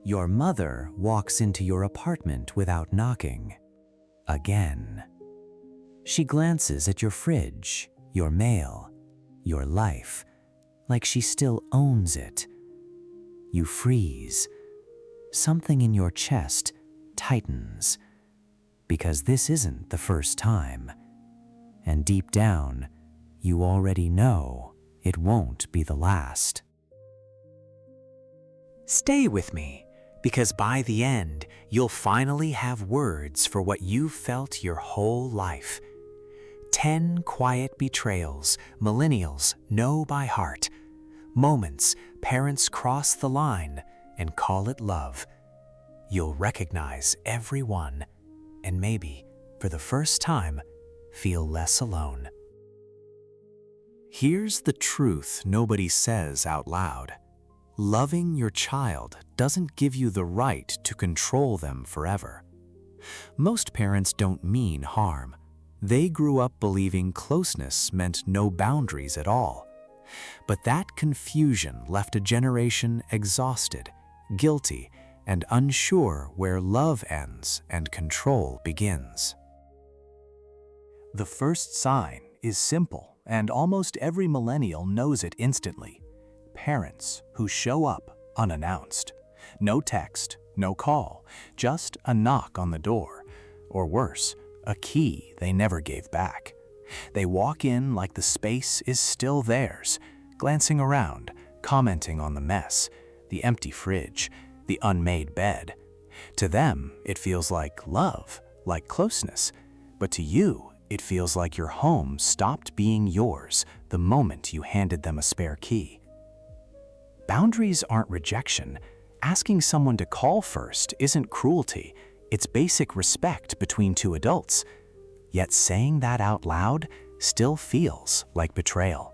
Your mother walks into your apartment without knocking. Again. She glances at your fridge, your mail, your life, like she still owns it. You freeze. Something in your chest tightens, because this isn't the first time. And deep down, you already know it won't be the last. Stay with me, because by the end, you'll finally have words for what you've felt your whole life. 10 quiet betrayals millennials know by heart. Moments parents cross the line and call it love. You'll recognize every one, and maybe, for the first time, feel less alone. Here's the truth nobody says out loud. Loving your child doesn't give you the right to control them forever. Most parents don't mean harm. They grew up believing closeness meant no boundaries at all. But that confusion left a generation exhausted, guilty, and unsure where love ends and control begins. The first sign is simple, and almost every millennial knows it instantly. Parents who show up unannounced. No text, no call, just a knock on the door. Or worse, a key they never gave back. They walk in like the space is still theirs, glancing around, commenting on the mess, the empty fridge, the unmade bed. To them, it feels like love, like closeness. But to you, it feels like your home stopped being yours the moment you handed them a spare key. Boundaries aren't rejection. Asking someone to call first isn't cruelty. It's basic respect between two adults. Yet saying that out loud still feels like betrayal.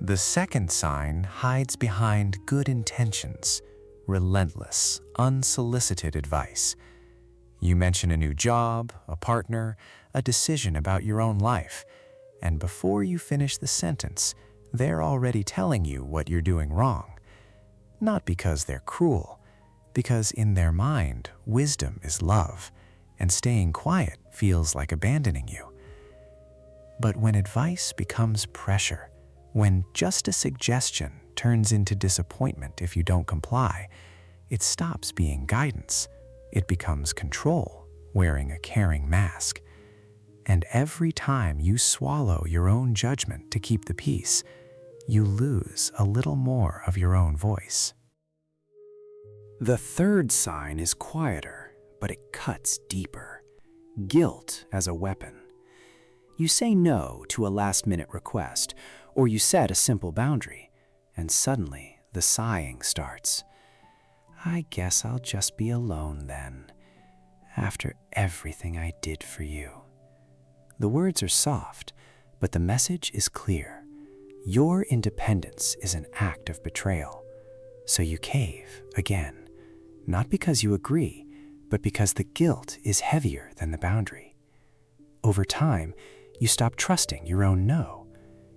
The second sign hides behind good intentions, relentless, unsolicited advice. You mention a new job, a partner, a decision about your own life, and before you finish the sentence, they're already telling you what you're doing wrong. Not because they're cruel, because in their mind, wisdom is love, and staying quiet feels like abandoning you. But when advice becomes pressure, when just a suggestion turns into disappointment if you don't comply, it stops being guidance. It becomes control, wearing a caring mask. And every time you swallow your own judgment to keep the peace, you lose a little more of your own voice. The third sign is quieter, but it cuts deeper. Guilt as a weapon. You say no to a last-minute request, or you set a simple boundary, and suddenly the sighing starts. I guess I'll just be alone then, after everything I did for you. The words are soft, but the message is clear. Your independence is an act of betrayal. So you cave again, not because you agree, but because the guilt is heavier than the boundary. Over time, you stop trusting your own no.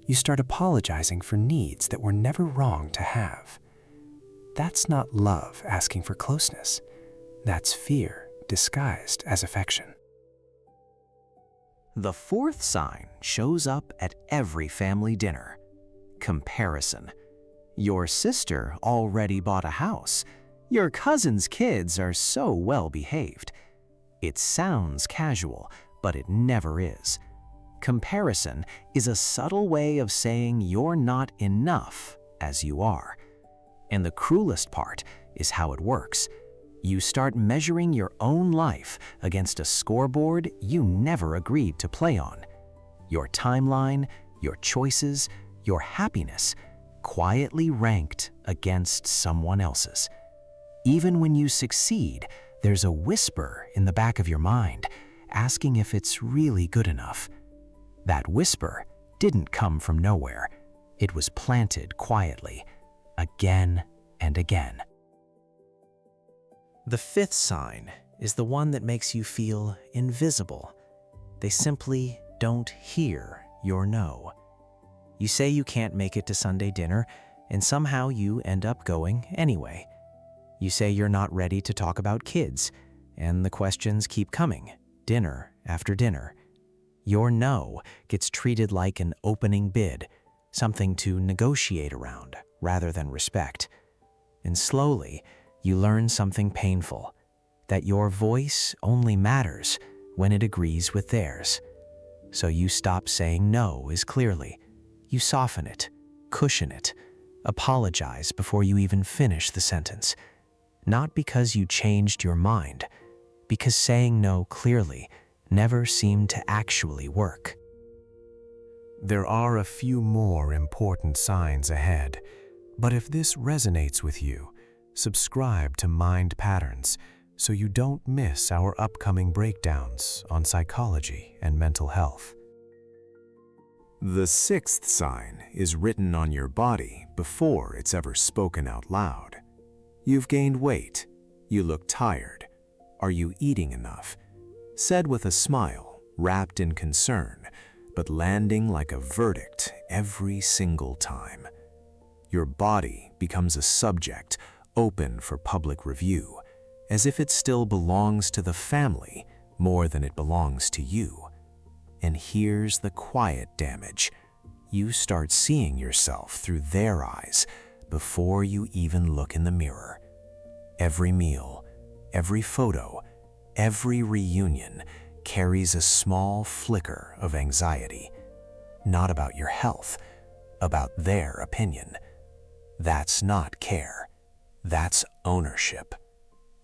You start apologizing for needs that were never wrong to have. That's not love asking for closeness. That's fear disguised as affection. The fourth sign shows up at every family dinner. Comparison. Your sister already bought a house. Your cousin's kids are so well behaved. It sounds casual, but it never is. Comparison is a subtle way of saying you're not enough as you are. And the cruelest part is how it works. You start measuring your own life against a scoreboard you never agreed to play on. Your timeline, your choices, your happiness, quietly ranked against someone else's. Even when you succeed, there's a whisper in the back of your mind asking if it's really good enough. That whisper didn't come from nowhere. It was planted quietly, again and again. The fifth sign is the one that makes you feel invisible. They simply don't hear your no. You say you can't make it to Sunday dinner, and somehow you end up going anyway. You say you're not ready to talk about kids, and the questions keep coming, dinner after dinner. Your no gets treated like an opening bid, something to negotiate around rather than respect. And slowly, you learn something painful, that your voice only matters when it agrees with theirs. So you stop saying no as clearly. You soften it, cushion it, apologize before you even finish the sentence. Not because you changed your mind, because saying no clearly never seemed to actually work. There are a few more important signs ahead, but if this resonates with you, subscribe to Mind Patterns so you don't miss our upcoming breakdowns on psychology and mental health. The sixth sign is written on your body before it's ever spoken out loud. You've gained weight. You look tired. Are you eating enough? Said with a smile, wrapped in concern, but landing like a verdict every single time. Your body becomes a subject open for public review, as if it still belongs to the family more than it belongs to you. And here's the quiet damage. You start seeing yourself through their eyes before you even look in the mirror. Every meal, every photo, every reunion carries a small flicker of anxiety. Not about your health, about their opinion. That's not care. That's ownership,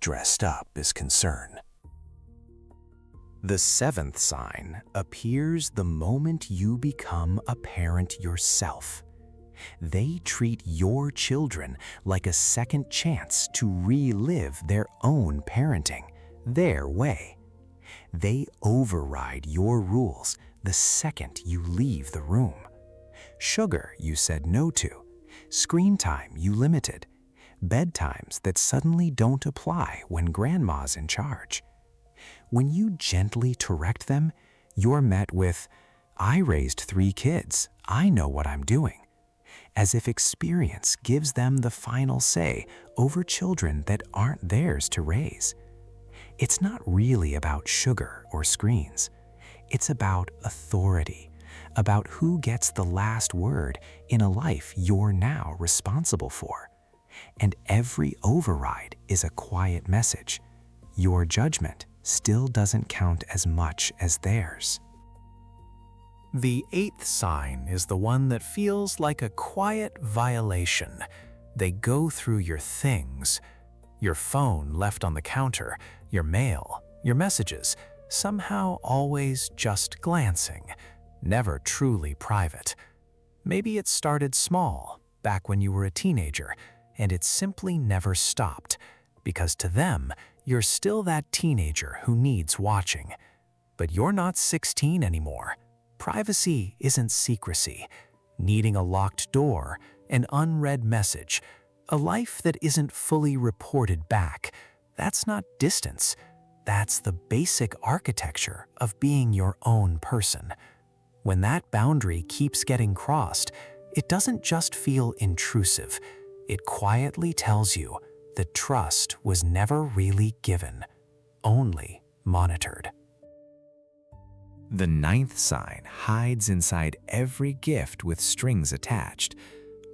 dressed up as concern. The seventh sign appears the moment you become a parent yourself. They treat your children like a second chance to relive their own parenting, their way. They override your rules the second you leave the room. Sugar you said no to, screen time you limited, bedtimes that suddenly don't apply when grandma's in charge. When you gently correct them, you're met with, "I raised 3 kids, I know what I'm doing," as if experience gives them the final say over children that aren't theirs to raise. It's not really about sugar or screens. It's about authority, about who gets the last word in a life you're now responsible for. And every override is a quiet message. Your judgment still doesn't count as much as theirs. The eighth sign is the one that feels like a quiet violation. They go through your things, your phone left on the counter, your mail, your messages, somehow always just glancing, never truly private. Maybe it started small, back when you were a teenager, and it simply never stopped, because to them, you're still that teenager who needs watching. But you're not 16 anymore. Privacy isn't secrecy. Needing a locked door, an unread message, a life that isn't fully reported back, that's not distance. That's the basic architecture of being your own person. When that boundary keeps getting crossed, it doesn't just feel intrusive. It quietly tells you that trust was never really given, only monitored. The ninth sign hides inside every gift with strings attached,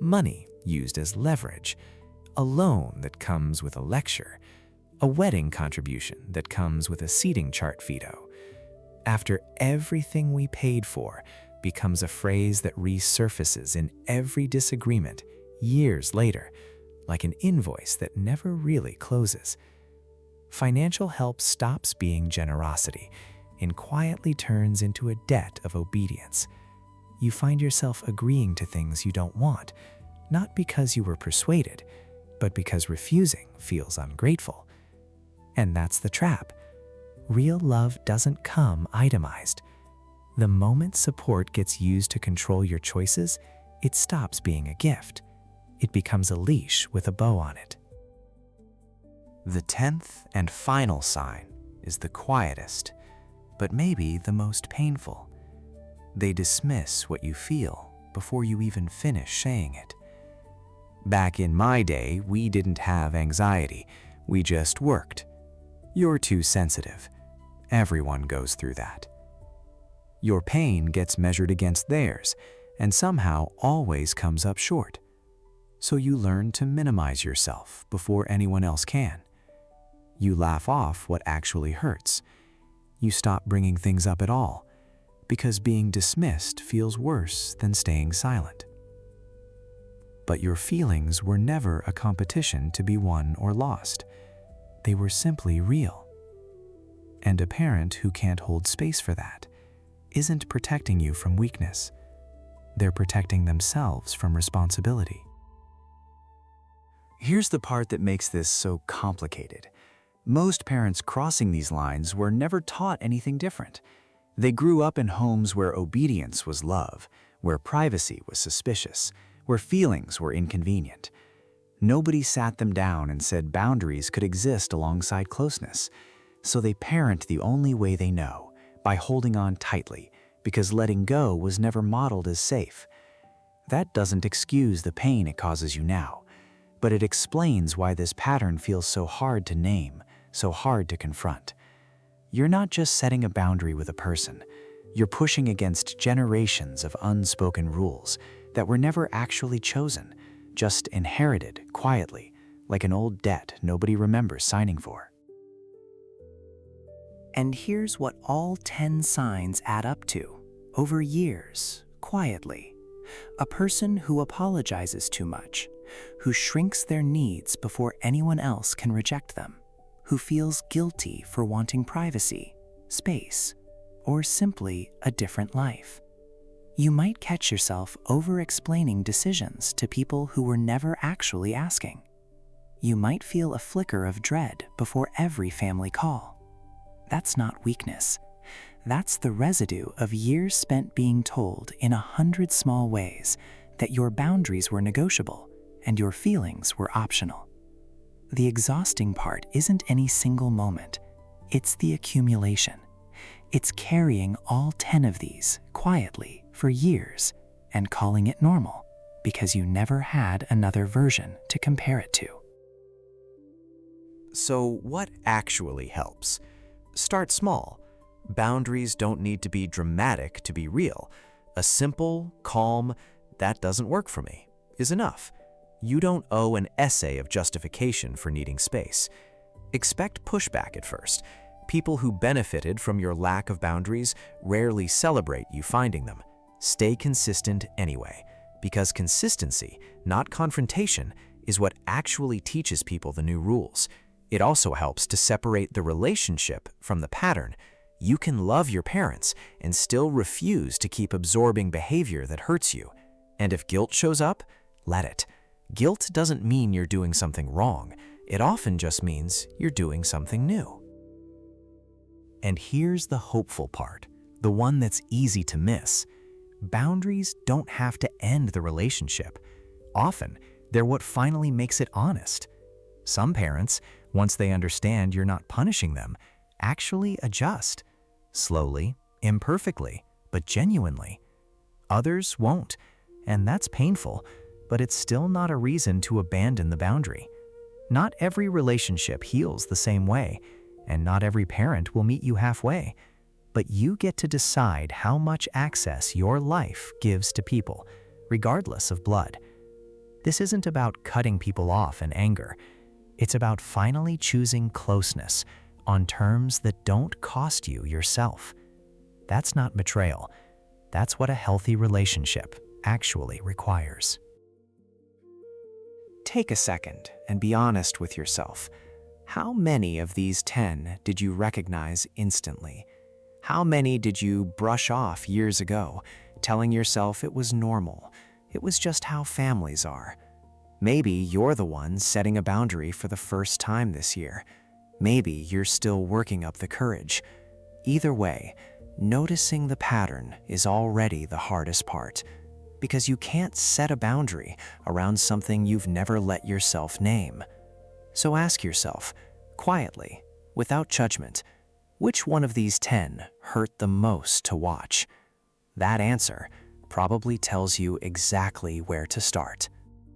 money used as leverage, a loan that comes with a lecture, a wedding contribution that comes with a seating chart veto. After everything we paid for becomes a phrase that resurfaces in every disagreement years later, like an invoice that never really closes. Financial help stops being generosity and quietly turns into a debt of obedience. You find yourself agreeing to things you don't want, not because you were persuaded, but because refusing feels ungrateful. And that's the trap. Real love doesn't come itemized. The moment support gets used to control your choices, it stops being a gift. It becomes a leash with a bow on it. The 10th and final sign is the quietest, but maybe the most painful. They dismiss what you feel before you even finish saying it. Back in my day, we didn't have anxiety. We just worked. You're too sensitive. Everyone goes through that. Your pain gets measured against theirs and somehow always comes up short. So you learn to minimize yourself before anyone else can. You laugh off what actually hurts. You stop bringing things up at all because being dismissed feels worse than staying silent. But your feelings were never a competition to be won or lost. They were simply real. And a parent who can't hold space for that isn't protecting you from weakness. They're protecting themselves from responsibility. Here's the part that makes this so complicated. Most parents crossing these lines were never taught anything different. They grew up in homes where obedience was love, where privacy was suspicious, where feelings were inconvenient. Nobody sat them down and said boundaries could exist alongside closeness. So they parent the only way they know, by holding on tightly, because letting go was never modeled as safe. That doesn't excuse the pain it causes you now, but it explains why this pattern feels so hard to name, so hard to confront. You're not just setting a boundary with a person. You're pushing against generations of unspoken rules that were never actually chosen, just inherited quietly, like an old debt nobody remembers signing for. And here's what all 10 signs add up to, over years, quietly. A person who apologizes too much, who shrinks their needs before anyone else can reject them, who feels guilty for wanting privacy, space, or simply a different life. You might catch yourself over-explaining decisions to people who were never actually asking. You might feel a flicker of dread before every family call. That's not weakness. That's the residue of years spent being told in 100 small ways that your boundaries were negotiable and your feelings were optional. The exhausting part isn't any single moment. It's the accumulation. It's carrying all 10 of these quietly for years and calling it normal because you never had another version to compare it to. So what actually helps? Start small. Boundaries don't need to be dramatic to be real. A simple, calm, "that doesn't work for me," is enough. You don't owe an essay of justification for needing space. Expect pushback at first. People who benefited from your lack of boundaries rarely celebrate you finding them. Stay consistent anyway, because consistency, not confrontation, is what actually teaches people the new rules. It also helps to separate the relationship from the pattern. You can love your parents and still refuse to keep absorbing behavior that hurts you. And if guilt shows up, let it. Guilt doesn't mean you're doing something wrong. It often just means you're doing something new. And here's the hopeful part, the one that's easy to miss. Boundaries don't have to end the relationship. Often, they're what finally makes it honest. Some parents, once they understand you're not punishing them, actually adjust. Slowly, imperfectly, but genuinely. Others won't, and that's painful, but it's still not a reason to abandon the boundary. Not every relationship heals the same way, and not every parent will meet you halfway. But you get to decide how much access your life gives to people, regardless of blood. This isn't about cutting people off in anger. It's about finally choosing closeness on terms that don't cost you yourself. That's not betrayal. That's what a healthy relationship actually requires. Take a second and be honest with yourself. How many of these 10 did you recognize instantly? How many did you brush off years ago, telling yourself it was normal? It was just how families are. Maybe you're the one setting a boundary for the first time this year. Maybe you're still working up the courage. Either way, noticing the pattern is already the hardest part, because you can't set a boundary around something you've never let yourself name. So ask yourself, quietly, without judgment, which one of these 10 hurt the most to watch? That answer probably tells you exactly where to start.